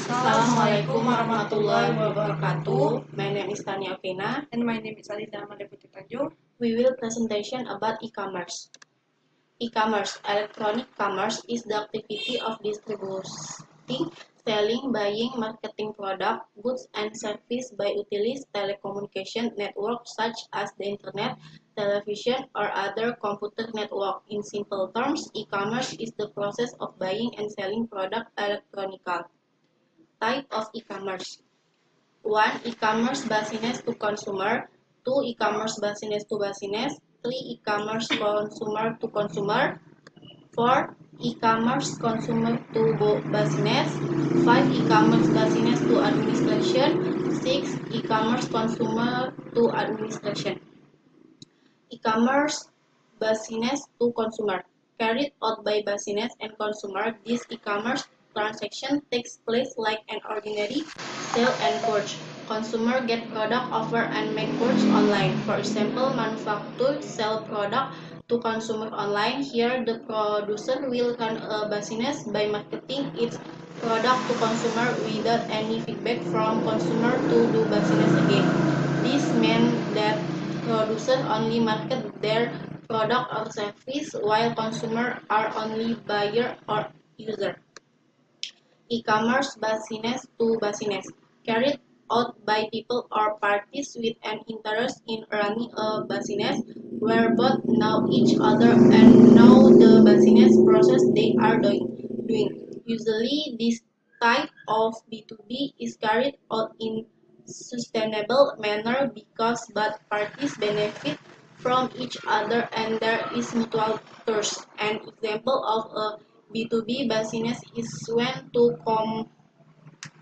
Assalamualaikum warahmatullahi wabarakatuh. My name is Tania Vina. And my name is Alida Deputy Tanjung. We will presentation about e-commerce. E-commerce, electronic commerce, is the activity of distributing, selling, buying, marketing product, goods, and service by utilizing telecommunication networks such as the internet, television, or other computer network. In simple terms, e-commerce is the process of buying and selling product electronically. Type of e-commerce. 1. E-commerce business to consumer. 2. E-commerce business to business. 3. E-commerce consumer to consumer. 4. E-commerce consumer to business. 5. E-commerce business to administration. 6. E-commerce consumer to administration. E-commerce business to consumer. Carried out by business and consumer, this e-commerce transaction takes place like an ordinary sale and purchase. Consumer get product offer and make purchase online. For example, manufacturer sell product to consumer online. Here, the producer will run a business by marketing its product to consumer without any feedback from consumer to do business again. This means that producers only market their product or service while consumers are only buyer or user. E-commerce business to business, carried out by people or parties with an interest in running a business where both know each other and know the business process they are doing. Usually, this type of B2B is carried out in sustainable manner because both parties benefit from each other and there is mutual trust. An example of a B2B business is when two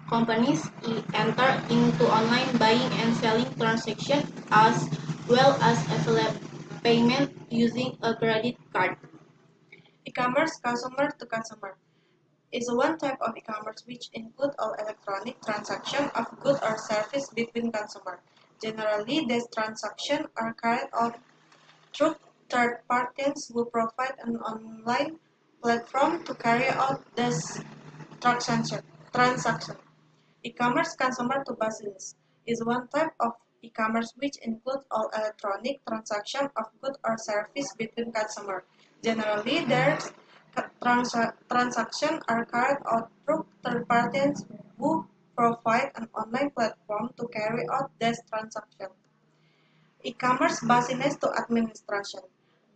companies enter into online buying and selling transactions as well as available payment using a credit card. E-commerce consumer to consumer is one type of e-commerce which includes all electronic transaction of goods or service between consumers. Generally, these transactions are carried out through third parties who provide an online platform to carry out this transaction. E-commerce consumer to business is one type of e-commerce which includes all electronic transaction of goods or service between consumers. Generally, their transactions are carried out through third parties who provide an online platform to carry out this transaction. E-commerce business to administration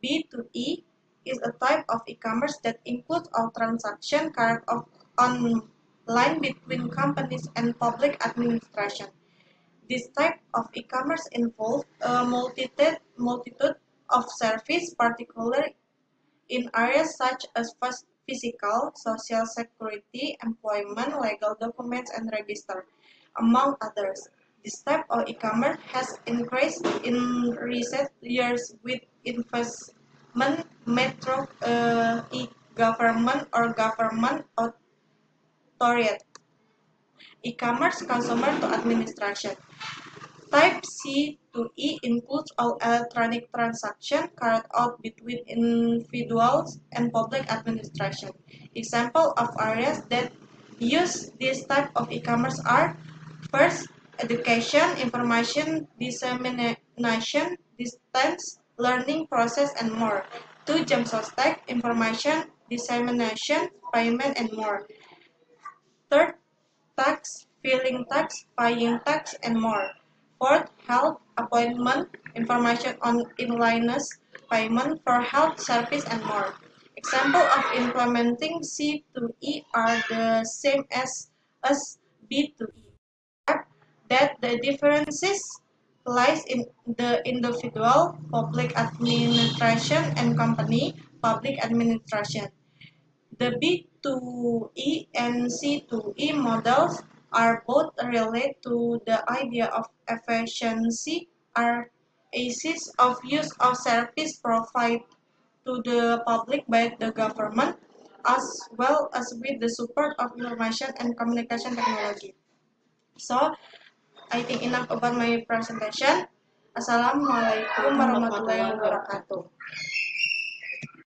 (B2E) is a type of e-commerce that includes all transactions carried out online between companies and public administration. This type of e-commerce involves a multitude of services, particularly in areas such as physical, social security, employment, legal documents, and register, among others. This type of e-commerce has increased in recent years with investment made through e-government or government authority. E-commerce consumer to administration. Type C2E includes all electronic transactions carried out between individuals and public administration. Examples of areas that use this type of e-commerce are: first, education, information dissemination, distance learning process, and more. 2. Jam sostek, information dissemination, payment, and more. Third, tax, filing tax, paying tax, and more. Fourth, health appointment, information on inliness, payment for health service, and more. Example of implementing C2E are the same as B2E, that the differences lies in the individual, public administration, and company, public administration. The B2E and C2E models are both related to the idea of efficiency, are ease of use of service provided to the public by the government, as well as with the support of information and communication technology. So, I think enough about my presentation. Assalamualaikum warahmatullahi wabarakatuh.